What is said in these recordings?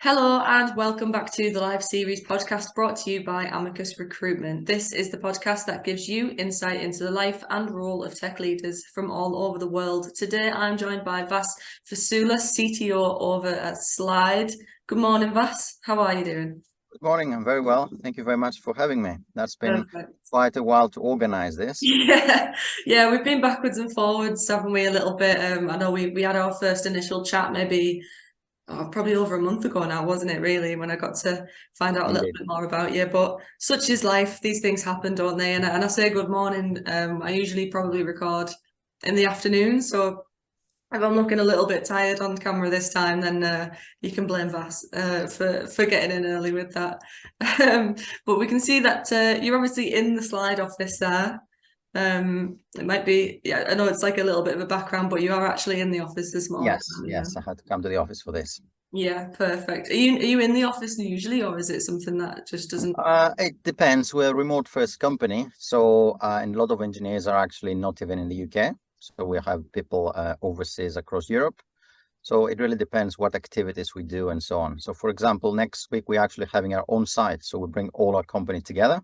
Hello and welcome back to the live series podcast brought to you by Amicus Recruitment. This is the podcast that gives you insight into the life and role of tech leaders from all over the world. Today I'm joined by Vas Fasoulas, CTO over at Sliide. Good morning, Vas. How are you doing? Good morning. I'm very well. Thank you very much for having me. That's been Perfect. quite a while to organize this. Yeah, we've been backwards and forwards, haven't we, a little bit? I know we had our first initial chat maybe probably over a month ago now, wasn't it, really, when I got to find out a little Indeed. bit more about you. But such is life. These things happen, don't they? And I say good morning. I usually probably record in the afternoon. So if I'm looking a little bit tired on camera this time, then you can blame Vas for getting in early with that. But we can see that you're obviously in the Sliide office there. It might be, yeah, I know it's like a little bit of a background, but you are actually in the office this morning. Yes, I had to come to the office for this. Yeah, perfect. Are you in the office usually, or is it something that just doesn't? It depends. We're a remote first company, so and a lot of engineers are actually not even in the UK. So we have people overseas across Europe. So it really depends what activities we do and so on. So for example, next week we're actually having our own site. So we bring all our company together.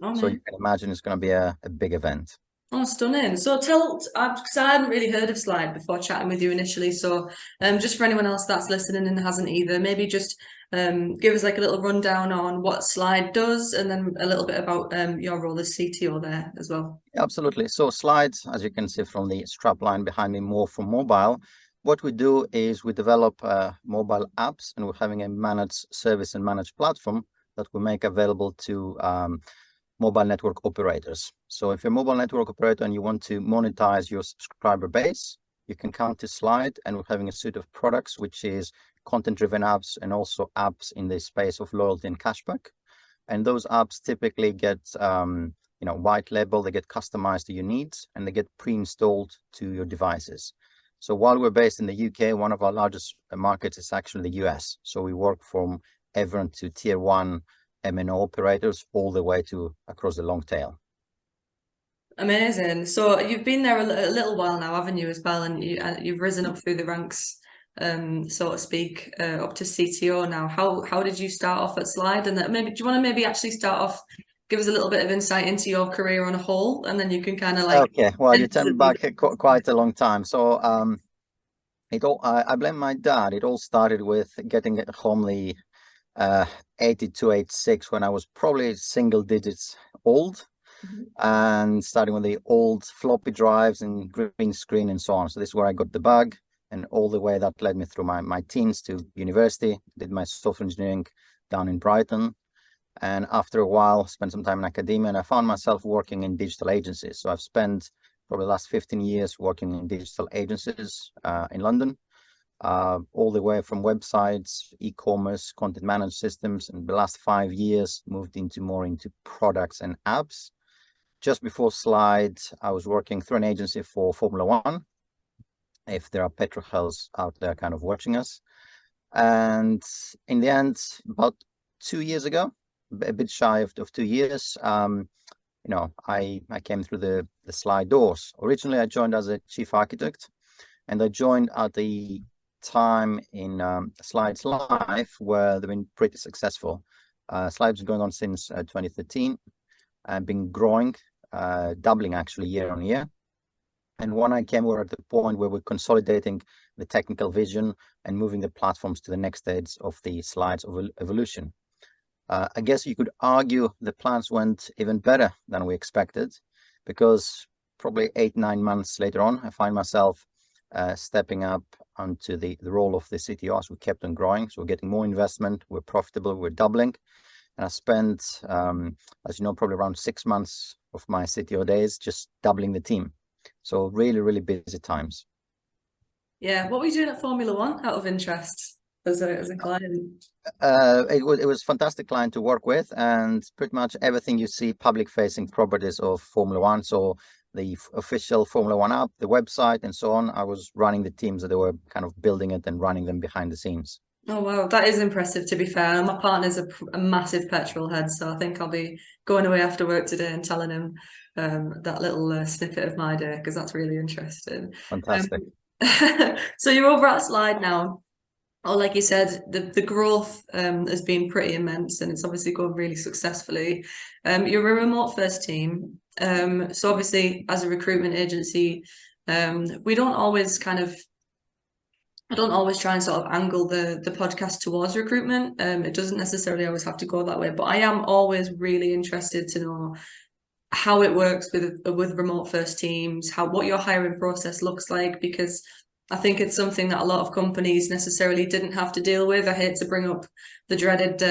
Oh, So man. you can imagine it's going to be a big event. Oh, stunning. So because I hadn't really heard of Sliide before chatting with you initially. So just for anyone else that's listening and hasn't either, maybe just give us like a little rundown on what Sliide does and then a little bit about your role as CTO there as well. Absolutely. So Slides, as you can see from the strap line behind me, more for mobile. What we do is we develop mobile apps, and we're having a managed service and managed platform that we make available to mobile network operators. So if you're a mobile network operator and you want to monetize your subscriber base, you can come to Sliide, and we're having a suite of products, which is content-driven apps and also apps in the space of loyalty and cashback. And those apps typically get white label, they get customized to your needs, and they get pre-installed to your devices. So while we're based in the UK, one of our largest markets is actually the US. So we work from everyone to tier one MNO operators all the way to across the long tail. Amazing. So you've been there a little while now, haven't you, as well? And you've risen up through the ranks, so to speak, up to CTO now. How did you start off at Sliide? And maybe do you want to maybe actually start off, give us a little bit of insight into your career on a whole, and then you can kind of like. Okay, well, you turned back quite a long time. So I blame my dad. It all started with getting a homely 82, 86 when I was probably single digits old. And starting with the old floppy drives and green screen and so on. So this is where I got the bug, and all the way that led me through my teens to university, did my software engineering down in Brighton. And after a while, spent some time in academia, and I found myself working in digital agencies. So I've spent probably the last 15 years working in digital agencies in London, all the way from websites, e-commerce, content management systems. And the last 5 years moved more into products and apps. Just before Sliide, I was working through an agency for Formula One, if there are petrol heads out there kind of watching us. And in the end, about 2 years ago, a bit shy of 2 years, I came through the Sliide doors. Originally, I joined as a chief architect, and I joined at the time in Slide's life where they've been pretty successful. Slide's been going on since 2013 and been growing, doubling actually year on year. And when I came, we're at the point where we're consolidating the technical vision and moving the platforms to the next stage of the Slide's of evolution. I guess you could argue the plans went even better than we expected, because probably 8-9 months later on, I find myself stepping up onto the role of the CTO as we kept on growing. So we're getting more investment, we're profitable, we're doubling. And I spent, as you know, probably around 6 months of my CTO days just doubling the team. So really, really busy times. Yeah, what were you doing at Formula One out of interest as a client? It was a fantastic client to work with, and pretty much everything you see public-facing properties of Formula One. So the official Formula One app, the website, and so on. I was running the teams that they were kind of building it and running them behind the scenes. Oh wow, that is impressive, to be fair. My partner's a massive petrol head, so I think I'll be going away after work today and telling him that little snippet of my day, because that's really interesting. Fantastic. So you're over at Sliide now. or like you said, the growth has been pretty immense, and it's obviously going really successfully. You're a remote first team. So obviously as a recruitment agency, we don't always I don't always try and sort of angle the podcast towards recruitment. It doesn't necessarily always have to go that way, but I am always really interested to know how it works with remote first teams, what your hiring process looks like, because I think it's something that a lot of companies necessarily didn't have to deal with. I hate to bring up the dreaded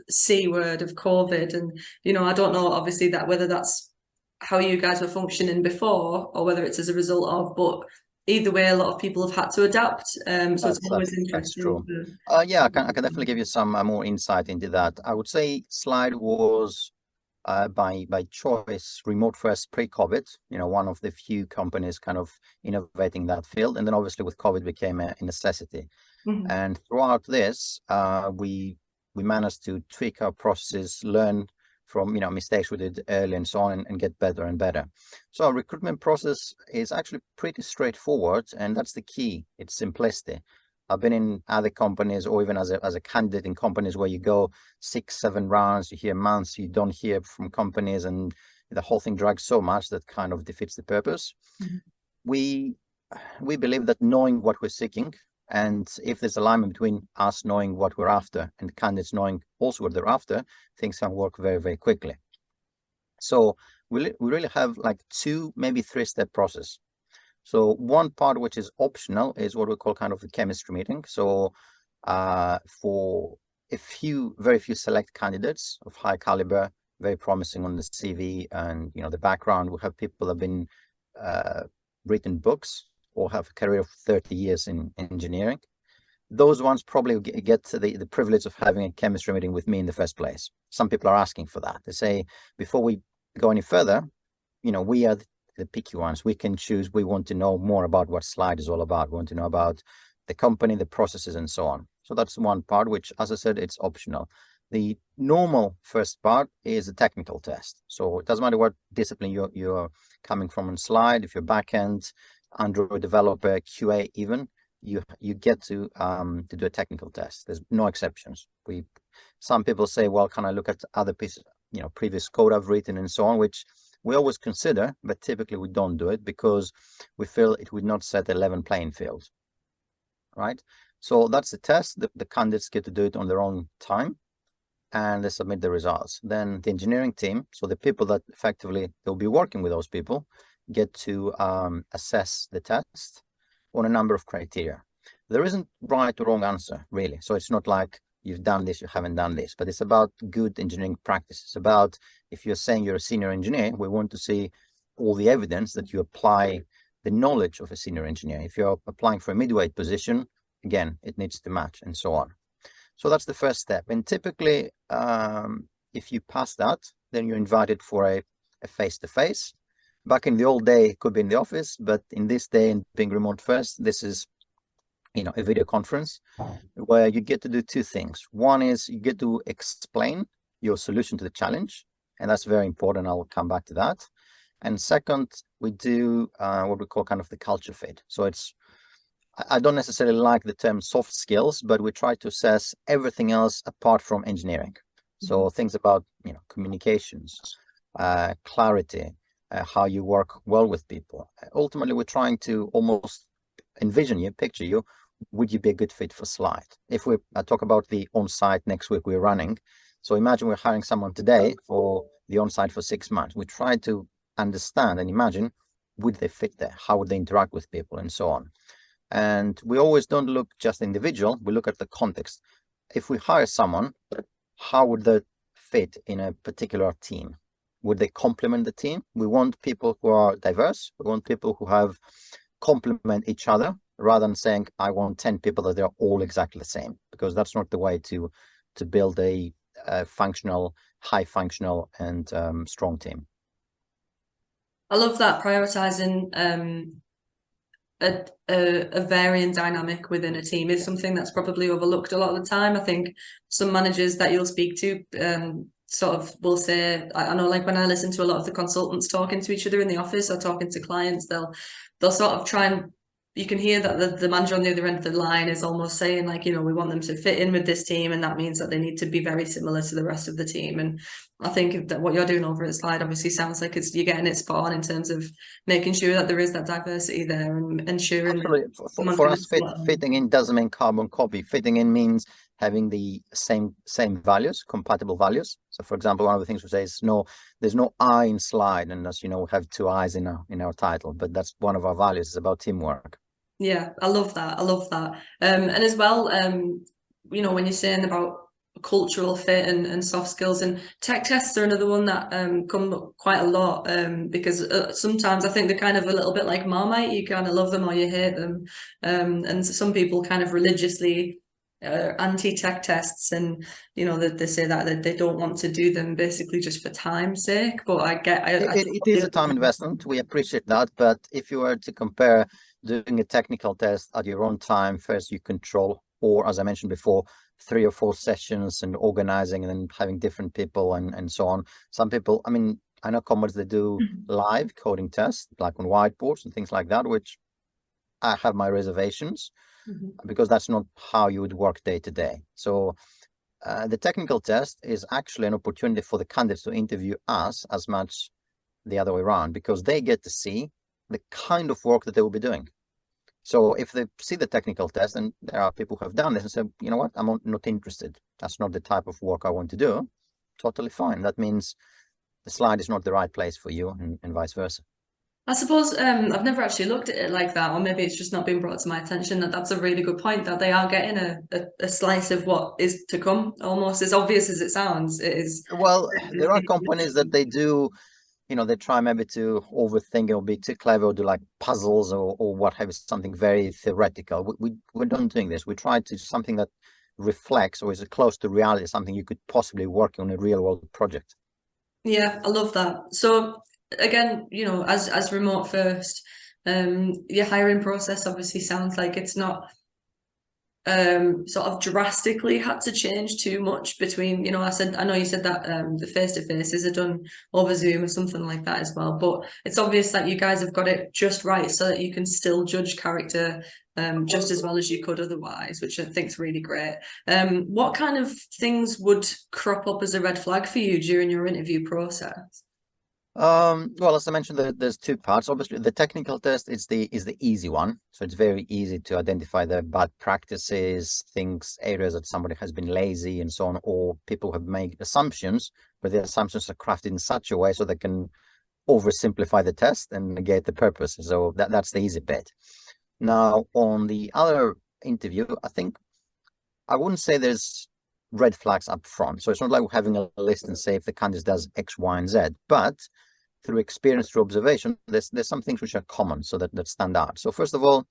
C word of COVID, and I don't know obviously that whether that's how you guys were functioning before or whether it's as a result of, but either way, a lot of people have had to adapt. So it's always That's interesting. true. Yeah, I can definitely give you some more insight into that. I would say Sliide was by choice remote first pre-COVID. One of the few companies kind of innovating that field, and then obviously with COVID became a necessity. Mhm. And throughout this, we managed to tweak our processes, learn from mistakes we did early and so on, and get better and better. So our recruitment process is actually pretty straightforward, and that's the key. It's simplicity. I've been in other companies, or even as a candidate in companies where you go 6-7 rounds, you hear months, you don't hear from companies, and the whole thing drags so much that kind of defeats the purpose. Mhm. We believe that knowing what we're seeking, and if there's alignment between us knowing what we're after and candidates knowing also what they're after, things can work very, very quickly. So we really have like 2, maybe 3-step process. So one part which is optional is what we call kind of the chemistry meeting. So for very few select candidates of high caliber, very promising on the CV and the background, we have people that have been written books or have a career of 30 years in engineering. Those ones probably get the privilege of having a chemistry meeting with me in the first place. Some people are asking for that. They say, before we go any further, we are the picky ones. We can choose. We want to know more about what Sliide is all about. We want to know about the company, the processes, and so on. So that's one part, which, as I said, it's optional. The normal first part is a technical test. So it doesn't matter what discipline you're coming from on Sliide. If you're backend, Android developer, QA, even you get to do a technical test. There's no exceptions. Some people say, well, can I look at other pieces, previous code I've written and so on, which we always consider, but typically we don't do it because we feel it would not set a level playing field, right? So that's the test. The candidates get to do it on their own time, and they submit the results. Then the engineering team, so the people that effectively they'll be working with those people, get to assess the test on a number of criteria. There isn't right or wrong answer, really. So it's not like you've done this, you haven't done this, but it's about good engineering practice. It's about, if you're saying you're a senior engineer, we want to see all the evidence that you apply the knowledge of a senior engineer. If you're applying for a midweight position, again, it needs to match and so on. So that's the first step. And typically, if you pass that, then you're invited for a face-to-face. Back in the old day, it could be in the office, but in this day and being remote first, this is a video conference where you get to do 2 things. One is you get to explain your solution to the challenge, and that's very important. I'll come back to that. And second, we do what we call kind of the culture fit. So I don't necessarily like the term soft skills, but we try to assess everything else apart from engineering. So things about communications, clarity, how you work well with people. Ultimately, we're trying to almost envision you, picture you. Would you be a good fit for Sliide? If we talk about the on-site next week we're running, so imagine we're hiring someone today for the on-site for 6 months. We try to understand and imagine, would they fit there? How would they interact with people and so on? And we always don't look just individual, we look at the context. If we hire someone, how would they fit in a particular team? Would they complement the team? We want people who are diverse. We want people who have complement each other, rather than saying, I want 10 people that they're all exactly the same, because that's not the way to build a functional, high functional and strong team. I love that, prioritizing a varying dynamic within a team is something that's probably overlooked a lot of the time. I think some managers that you'll speak to sort of will say, I know, like when I listen to a lot of the consultants talking to each other in the office or talking to clients, they'll sort of try and you can hear that the manager on the other end of the line is almost saying like, we want them to fit in with this team, and that means that they need to be very similar to the rest of the team. And I think that what you're doing over at Sliide obviously sounds like you're getting it spot on in terms of making sure that there is that diversity there and ensuring Absolutely. that For us, fitting in doesn't mean carbon copy. Fitting in means having the same values, compatible values. So, for example, one of the things we say is there's no I in Sliide, and as you know, we have two I's in our title. But that's one of our values. It's about teamwork. Yeah, I love that. And as well, when you're saying about cultural fit and soft skills, and tech tests are another one that come up quite a lot, because sometimes I think they're kind of a little bit like Marmite. You kind of love them or you hate them, and some people kind of religiously anti-tech tests, and they say that they don't want to do them basically just for time's sake. But It is a time investment. We appreciate that, but if you were to compare doing a technical test at your own time, first you control, or as I mentioned before, 3 or 4 sessions and organizing and then having different people and so on. Some people, I mean, I know companies that do live coding tests, like on whiteboards and things like that, which I have my reservations because that's not how you would work day to day. So the technical test is actually an opportunity for the candidates to interview us as much the other way around, because they get to see the kind of work that they will be doing. So if they see the technical test, and there are people who have done this and say, you know what, I'm not interested. That's not the type of work I want to do. Totally fine. That means the Sliide is not the right place for you, and vice versa. I suppose I've never actually looked at it like that, or maybe it's just not been brought to my attention that's a really good point, that they are getting a slice of what is to come, almost as obvious as it sounds. It is. Well, there are companies that they do, they try maybe to overthink it or be too clever or do like puzzles or what have you, something very theoretical. We're not doing this. We try to do something that reflects or is close to reality, something you could possibly work on a real world project. Yeah, I love that. So again, as remote first, your hiring process obviously sounds like it's not sort of drastically had to change too much between, I know you said that the face-to-faces are done over Zoom or something like that as well, but it's obvious that you guys have got it just right so that you can still judge character just as well as you could otherwise, which I think is really great. What kind of things would crop up as a red flag for you during your interview process? Well, as I mentioned, there's 2 parts. Obviously, the technical test is the easy one, so it's very easy to identify the bad practices, areas that somebody has been lazy and so on, or people have made assumptions, but the assumptions are crafted in such a way so they can oversimplify the test and negate the purpose. So that's the easy bit. Now, on the other interview, I think I wouldn't say there's red flags up front. So it's not like we're having a list and say if the candidate does X, Y, and Z, but through experience, through observation, there's some things which are common, so that stand out. So first of all,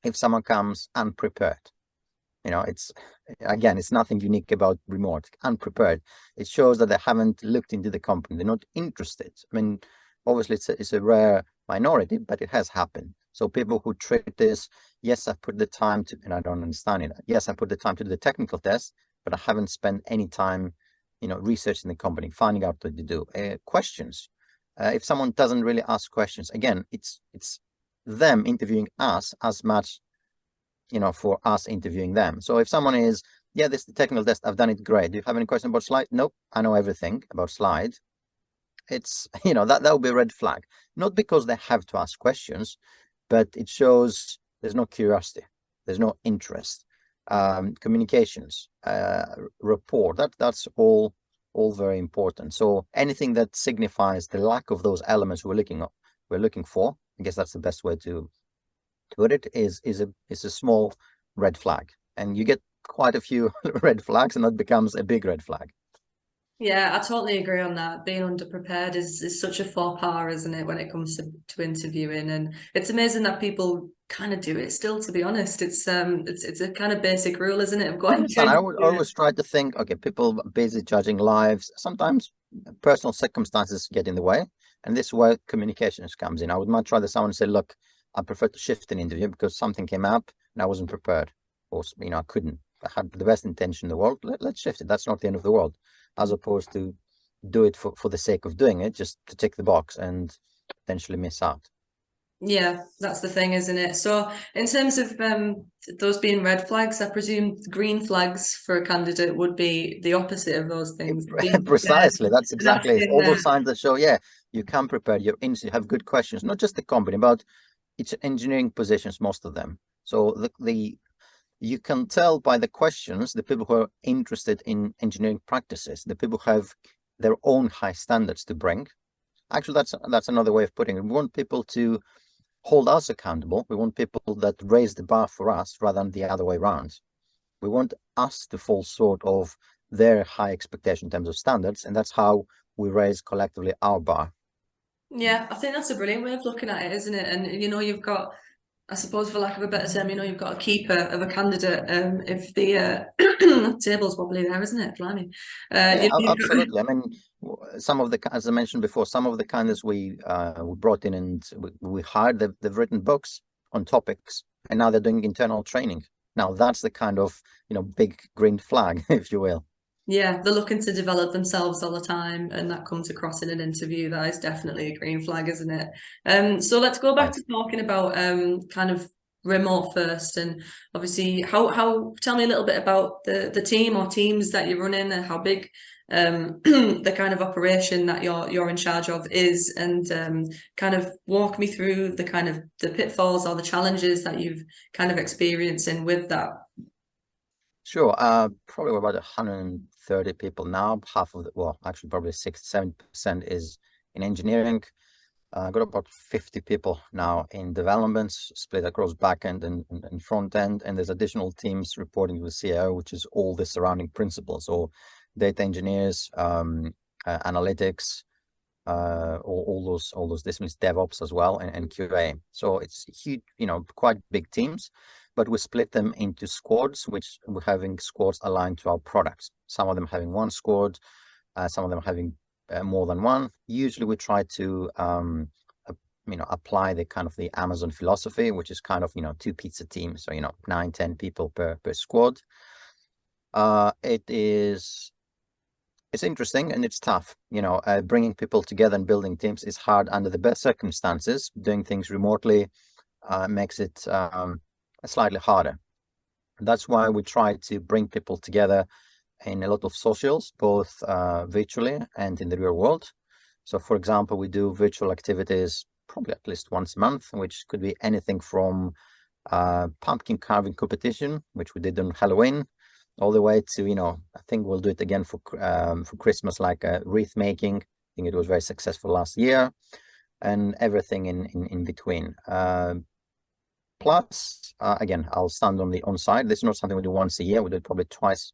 if someone comes unprepared, it's nothing unique about remote. Unprepared, it shows that they haven't looked into the company. They're not interested. I mean, obviously it's a rare minority, but it has happened. So people who treat this, yes, I put the time to, and I don't understand it. Yes, I put the time to do the technical test, but I haven't spent any time, researching the company, finding out what they do. Questions. If someone doesn't really ask questions, again, it's them interviewing us as much, for us interviewing them. So if someone is, yeah, this is the technical test, I've done it great. Do you have any questions about Sliide? Nope, I know everything about Sliide. It's, that would be a red flag. Not because they have to ask questions, but it shows there's no curiosity, there's no interest. Communications, rapport, that's all very important. So anything that signifies the lack of those elements we're looking for, I guess that's the best way to put it, is a small red flag. And you get quite a few red flags, and that becomes a big red flag. Yeah, I totally agree on that. Being underprepared is such a faux pas, isn't it, when it comes to interviewing? And it's amazing that people kind of do it still, to be honest. It's a kind of basic rule, isn't it, of going to I would always try to think, okay, people are busy judging lives. Sometimes personal circumstances get in the way, and this is where communications comes in. I would much rather someone say, look, I prefer to shift an interview because something came up and I wasn't prepared, or I couldn't. I had the best intention in the world. Let's shift it. That's not the end of the world, as opposed to do it for the sake of doing it, just to tick the box and potentially miss out. Yeah, that's the thing, isn't it? So in terms of those being red flags, I presume green flags for a candidate would be the opposite of those things. Being prepared Precisely, that's and exactly it. asking All those signs that show, yeah, you can prepare, you have good questions, not just the company, but it's engineering positions, most of them. So the you can tell by the questions, the people who are interested in engineering practices, the people who have their own high standards to bring. Actually, that's another way of putting it. We want people to hold us accountable. We want people that raise the bar for us rather than the other way around. We want us to fall short of their high expectation in terms of standards, and that's how we raise collectively our bar. Yeah, I think that's a brilliant way of looking at it, isn't it? And you've got, I suppose, for lack of a better term, you've got a keeper of a candidate. If the table's wobbly there, isn't it? Blimey. Yeah, You've got, absolutely. I mean, some of the, as I mentioned before, some of the candidates we brought in and we hired, they've written books on topics, and now they're doing internal training. Now that's the kind of big green flag, if you will. yeah, they're looking to develop themselves all the time, and that comes across in an interview. That is definitely a green flag, isn't it? So let's go back Right. to talking about kind of remote first, and obviously how tell me a little bit about the team or teams that you're running, and how big the kind of operation that you're in charge of is, and kind of walk me through the kind of the pitfalls or the challenges that you've kind of experiencing with that. Sure. Probably about 130 people now. Half of the, well, actually probably 60-70% is in engineering. Got about 50 people now in developments, split across backend and front end, and there's additional teams reporting to the CIO, which is all the surrounding principles, so data engineers, analytics, all those disciplines, DevOps as well, and QA. So it's huge, quite big teams, but we split them into squads, which we're having squads aligned to our products. Some of them having one squad, some of them having more than one. Usually we try to apply the kind of the Amazon philosophy, which is kind of two pizza teams, so 9-10 people per squad. It's interesting and it's tough. Bringing people together and building teams is hard under the best circumstances. Doing things remotely makes it slightly harder. That's why we try to bring people together in a lot of socials, both virtually and in the real world. So, for example, we do virtual activities probably at least once a month, which could be anything from pumpkin carving competition, which we did on Halloween, all the way to, I think we'll do it again for Christmas, like wreath making. I think it was very successful last year, and everything in between. Plus, again, I'll stand on the on-site. This is not something we do once a year. We do it probably twice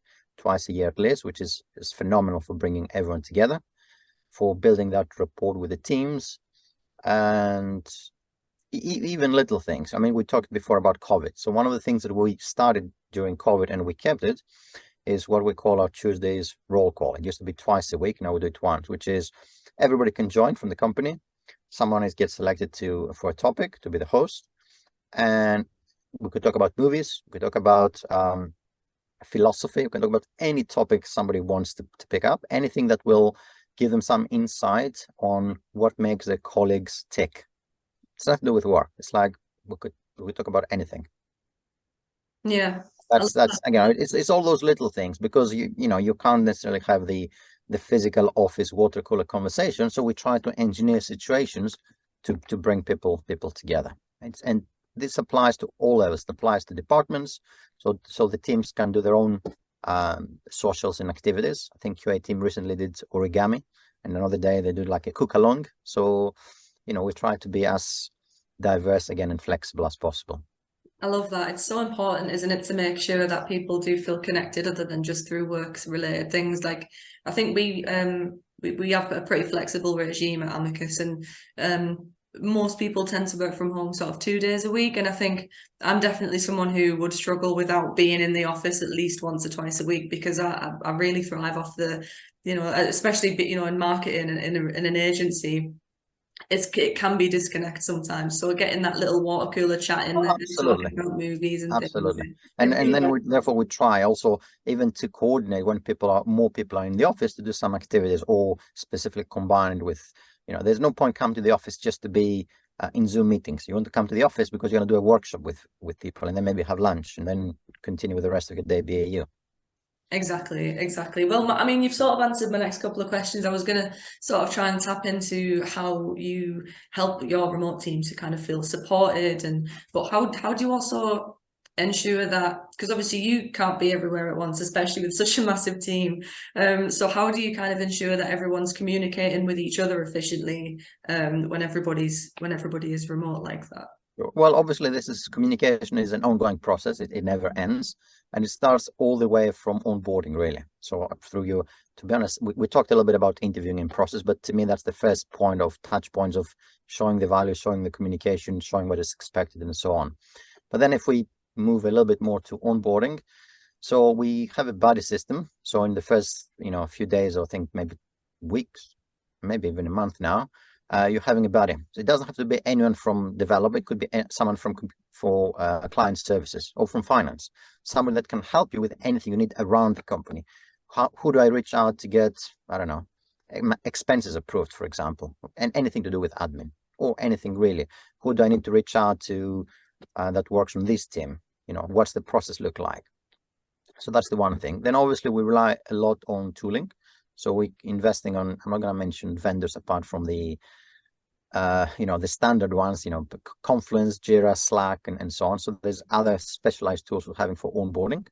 a year at least, which is phenomenal for bringing everyone together, for building that rapport with the teams, and even little things. I mean, we talked before about COVID. So one of the things that we started during COVID and we kept it is what we call our Tuesdays roll call. It used to be twice a week. Now we do it once, which is everybody can join from the company. Someone gets selected for a topic to be the host. And we could talk about movies. We could talk about philosophy. We can talk about any topic somebody wants to pick up, anything that will give them some insight on what makes their colleagues tick. It's nothing to do with work. It's like we talk about anything. Yeah. That's again, it's all those little things, because you can't necessarily have the physical office water cooler conversation. So we try to engineer situations to bring people together. And this applies to all levels. It applies to departments, so the teams can do their own socials and activities. I think QA team recently did origami, and another day they did like a cook along. So we try to be as diverse again and flexible as possible. I love that. It's so important, isn't it, to make sure that people do feel connected other than just through work related things. Like, I think we have a pretty flexible regime at Amicus, and most people tend to work from home sort of 2 days a week. And I think I'm definitely someone who would struggle without being in the office at least once or twice a week, because I really thrive off the, especially, in marketing and in an agency. It can be disconnect sometimes. So getting that little water cooler chat in there, Absolutely. talking about movies and things. Absolutely. And then therefore we try also even to coordinate when more people are in the office to do some activities, or specifically combined with, there's no point coming to the office just to be in Zoom meetings. You want to come to the office because you're going to do a workshop with people, and then maybe have lunch, and then continue with the rest of your day BAU. Exactly. Well, I mean, you've sort of answered my next couple of questions. I was going to sort of try and tap into how you help your remote team to kind of feel supported, but how do you also ensure that, because obviously you can't be everywhere at once, especially with such a massive team. So how do you kind of ensure that everyone's communicating with each other efficiently when everybody is remote like that? Well, obviously, communication is an ongoing process. It never ends, and it starts all the way from onboarding, really. So to be honest, we talked a little bit about interviewing in process, but to me, that's the first point of touch points of showing the value, showing the communication, showing what is expected, and so on. But then if we move a little bit more to onboarding, so we have a buddy system. So in the first, few days, or I think maybe weeks, maybe even a month now, you're having a buddy. So it doesn't have to be anyone from development. It could be someone from client services or from finance, someone that can help you with anything you need around the company. Who do I reach out to get, I don't know, expenses approved, for example, and anything to do with admin or anything really. Who do I need to reach out to that works on this team? What's the process look like? So that's the one thing. Then obviously we rely a lot on tooling. So we're investing on, I'm not going to mention vendors apart from the standard ones, Confluence, Jira, Slack, and so on. So there's other specialized tools we're having for onboarding.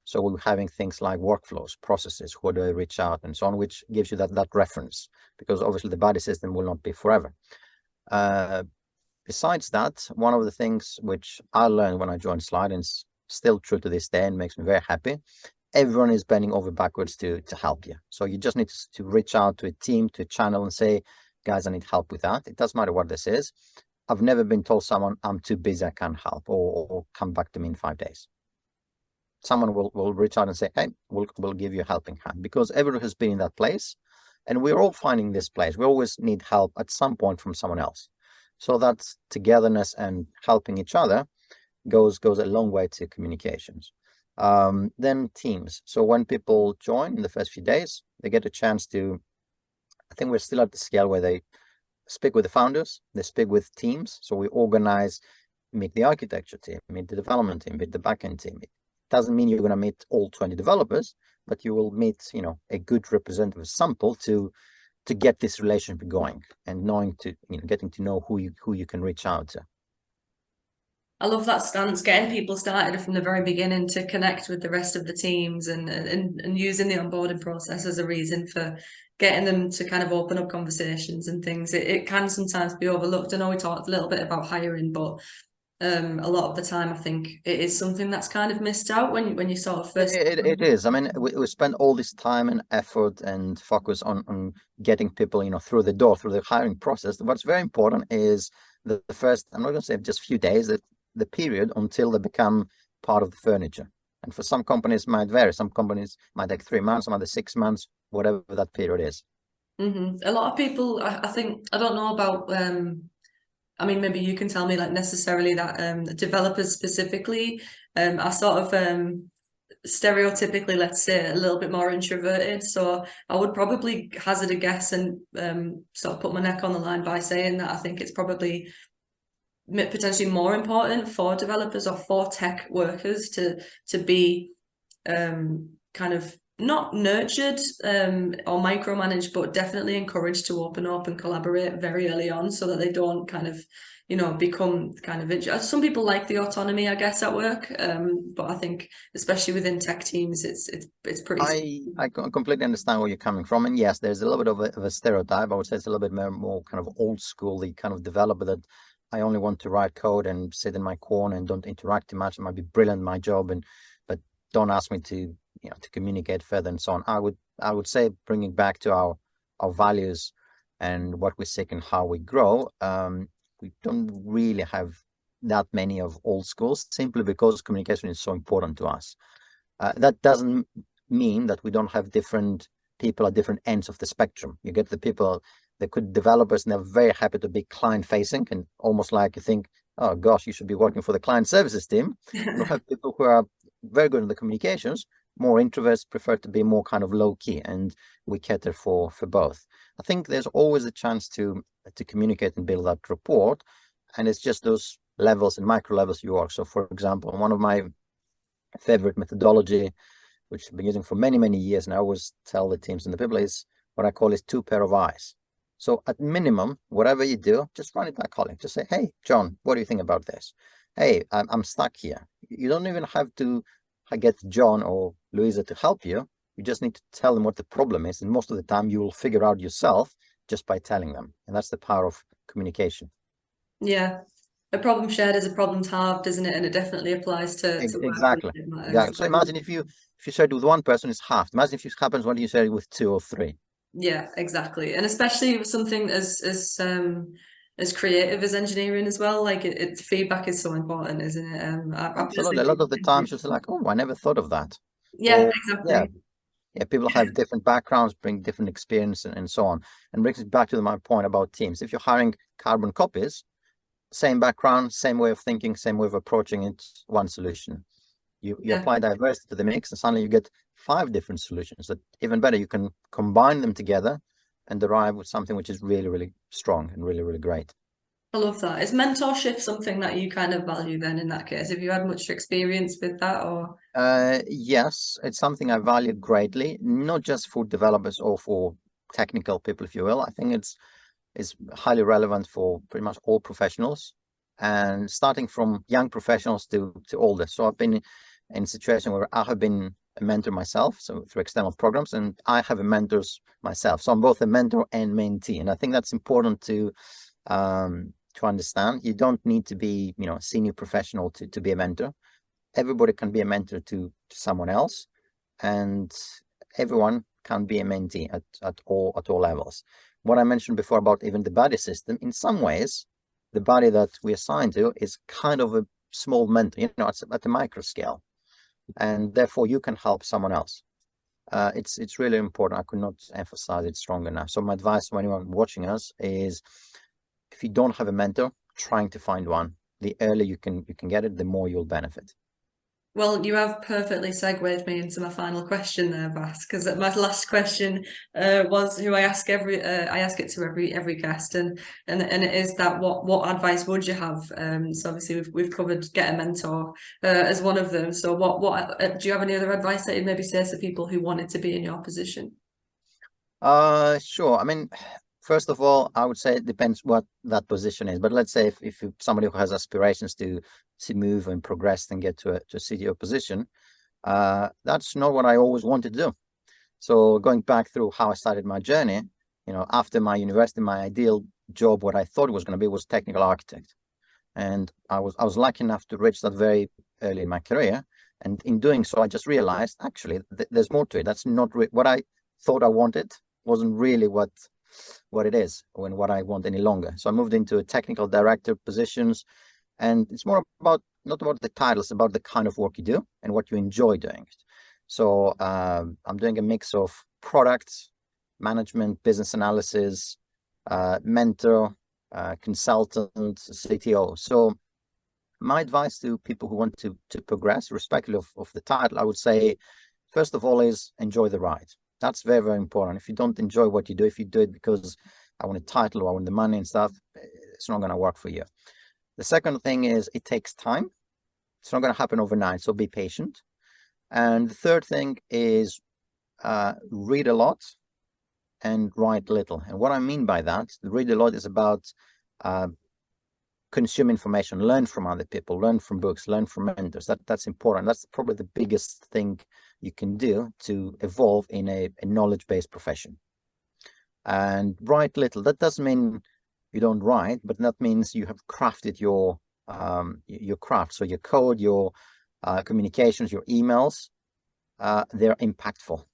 So we're having things like workflows, processes, who do I reach out, and so on, which gives you that reference, because obviously the buddy system will not be forever. Besides that, one of the things which I learned when I joined Sliide, and it's still true to this day and makes me very happy, everyone is bending over backwards to help you. So you just need to reach out to a team, to a channel, and say, guys, I need help with that. It doesn't matter what this is. I've never been told someone, I'm too busy, I can't help, or come back to me in 5 days. Someone will reach out and say, hey, we'll give you a helping hand, because everyone has been in that place, and we're all finding this place. We always need help at some point from someone else. So that's togetherness and helping each other goes a long way to communications. Then teams. So when people join in the first few days, they get a chance to, I think we're still at the scale where they speak with the founders, they speak with teams. So we organize, meet the architecture team, meet the development team, meet the backend team. It doesn't mean you're going to meet all 20 developers, but you will meet, a good representative sample to get this relationship going, and getting to know who you can reach out to. I love that stance, getting people started from the very beginning to connect with the rest of the teams, and using the onboarding process as a reason for getting them to kind of open up conversations and things. It can sometimes be overlooked. I know we talked a little bit about hiring, but a lot of the time I think it is something that's kind of missed out when you sort of first. It is. I mean, we spend all this time and effort and focus on getting people, through the door, through the hiring process. What's very important is the first, I'm not going to say just few days, the period until they become part of the furniture. And for some companies might vary. Some companies might take 3 months, some other 6 months, whatever that period is. A lot of people, I think, I don't know about, I mean, maybe you can tell me, like, necessarily that developers specifically are sort of stereotypically, let's say, a little bit more introverted. So I would probably hazard a guess and sort of put my neck on the line by saying that I think it's probably potentially more important for developers or for tech workers to be kind of not nurtured or micromanaged, but definitely encouraged to open up and collaborate very early on, so that they don't kind of become kind of some people like the autonomy, I guess, at work, but I think especially within tech teams it's pretty. I completely understand where you're coming from, and yes, there's a little bit of a stereotype. I would say it's a little bit more kind of old school, the kind of developer that I only want to write code and sit in my corner and don't interact too much. I might be brilliant in my job, but don't ask me to to communicate further and so on. I would say, bringing back to our values and what we seek and how we grow, we don't really have that many of old schools, simply because communication is so important to us. That doesn't mean that we don't have different people at different ends of the spectrum. You get the people that could developers, and they're very happy to be client facing, and almost like you think, oh gosh, you should be working for the client services team. You have people who are very good in the communications, more introverts prefer to be more kind of low key, and we cater for both. I think there's always a chance to communicate and build that rapport, and it's just those levels and micro levels you work. So for example, one of my favorite methodology, which I've been using for many, many years, and I always tell the teams and the people, is what I call is 2 pair of eyes. So at minimum, whatever you do, just run it by a colleague. Just say, hey, John, what do you think about this? Hey, I'm stuck here. You don't even have to get John or Louisa to help you. You just need to tell them what the problem is. And most of the time you will figure out yourself just by telling them. And that's the power of communication. Yeah. A problem shared is a problem halved, isn't it? And it definitely applies to exactly. Yeah. So imagine if you share it with one person, it's half. Imagine if it happens when you share it with 2 or 3. Yeah, exactly. And especially with something as creative as engineering as well. Like feedback is so important, isn't it? Absolutely. A lot of the times just like, oh, I never thought of that. Yeah, Or, exactly. Yeah, people have different backgrounds, bring different experience and so on. And brings it back to my point about teams. If you're hiring carbon copies, same background, same way of thinking, same way of approaching it, one solution. You apply diversity to the mix, and suddenly you get 5 different solutions that, even better, you can combine them together and derive with something which is really, really strong and really, really great. I love that. Is mentorship something that you kind of value then in that case? Have you had much experience with that, or? Yes, it's something I value greatly, not just for developers or for technical people, if you will. I think it's highly relevant for pretty much all professionals, and starting from young professionals to older. So I've been in a situation where I have been a mentor myself, so through external programs, and I have a mentors myself. So I'm both a mentor and mentee, and I think that's important to understand. You don't need to be, a senior professional to be a mentor. Everybody can be a mentor to someone else, and everyone can be a mentee at all levels. What I mentioned before about even the buddy system, in some ways, the buddy that we assign to is kind of a small mentor, it's at the micro scale, and therefore you can help someone else. It's really important. I could not emphasize it strong enough. So my advice to anyone watching us is, if you don't have a mentor, trying to find one. The earlier you can get it, the more you'll benefit. Well, you have perfectly segued me into my final question there, Vas, because my last question was who I ask I ask it to every guest, and it is that what advice would you have? So obviously we've covered get a mentor as one of them. So what do you have any other advice that you'd maybe say to people who wanted to be in your position? Sure. I mean, first of all, I would say it depends what that position is. But let's say if you're somebody who has aspirations to move and progress and get to a CTO position, that's not what I always wanted to do. So going back through how I started my journey, after my university, my ideal job, what I thought it was going to be, was technical architect. And I was lucky enough to reach that very early in my career. And in doing so, I just realized, actually, there's more to it. That's not what I thought I wanted, wasn't really what it is, and what I want any longer. So I moved into a technical director positions, and it's more about, not about the titles, about the kind of work you do and what you enjoy doing. So I'm doing a mix of products, management, business analysis, mentor, consultant, CTO. So my advice to people who want to progress, irrespective of the title, I would say, first of all, is enjoy the ride. That's very, very important. If you don't enjoy what you do, if you do it because I want a title or I want the money and stuff, it's not going to work for you. The second thing is, it takes time. It's not going to happen overnight, so be patient. And the third thing is read a lot and write little. And what I mean by that, read a lot is about consume information, learn from other people, learn from books, learn from mentors. That's important. That's probably the biggest thing you can do to evolve in a knowledge-based profession. And write little. That doesn't mean you don't write, but that means you have crafted your craft. So your code, your communications, your emails, they're impactful.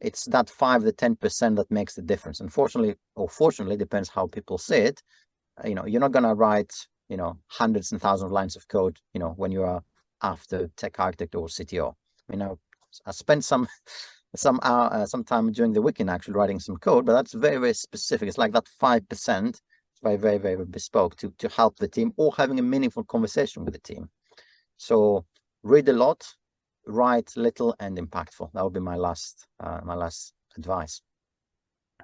It's that 5 to 10% that makes the difference. Unfortunately, or fortunately, depends how people see it. You're not going to write, hundreds and thousands of lines of code, when you are after tech architect or CTO. I spent some time during the weekend actually writing some code, but that's very, very specific. It's like that 5%. It's very, very, very bespoke to help the team, or having a meaningful conversation with the team. So read a lot, write little and impactful. That would be my last advice.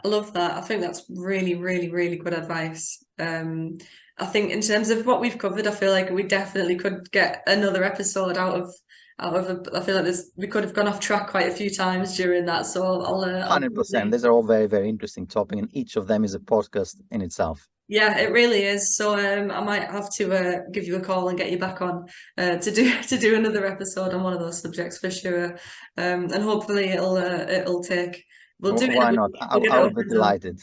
I love that. I think that's really, really, really good advice. I think in terms of what we've covered, I feel like we definitely could get another episode out of I feel like we could have gone off track quite a few times during that. So I'll 100%. These are all very, very interesting topics, and each of them is a podcast in itself. Yeah, it really is. So I might have to give you a call and get you back on to do another episode on one of those subjects for sure. And hopefully it'll take. We'll do it. Why not? I would be delighted.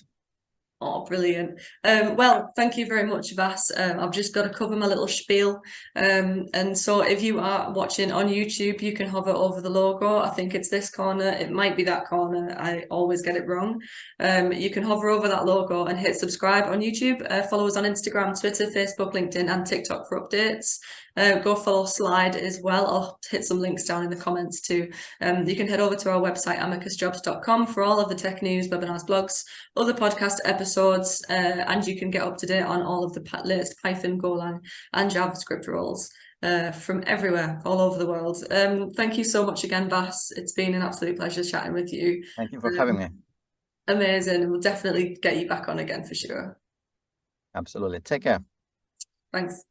Oh, brilliant. Well, thank you very much, Vas. I've just got to cover my little spiel. And so if you are watching on YouTube, you can hover over the logo. I think it's this corner. It might be that corner. I always get it wrong. You can hover over that logo and hit subscribe on YouTube. Follow us on Instagram, Twitter, Facebook, LinkedIn, and TikTok for updates. Go follow Sliide as well. I'll hit some links down in the comments too. You can head over to our website, amicusjobs.com, for all of the tech news, webinars, blogs, other podcast episodes, and you can get up to date on all of the latest Python, Golang, and JavaScript roles from everywhere, all over the world. Thank you so much again, Vas. It's been an absolute pleasure chatting with you. Thank you for having me. Amazing. We'll definitely get you back on again for sure. Absolutely. Take care. Thanks.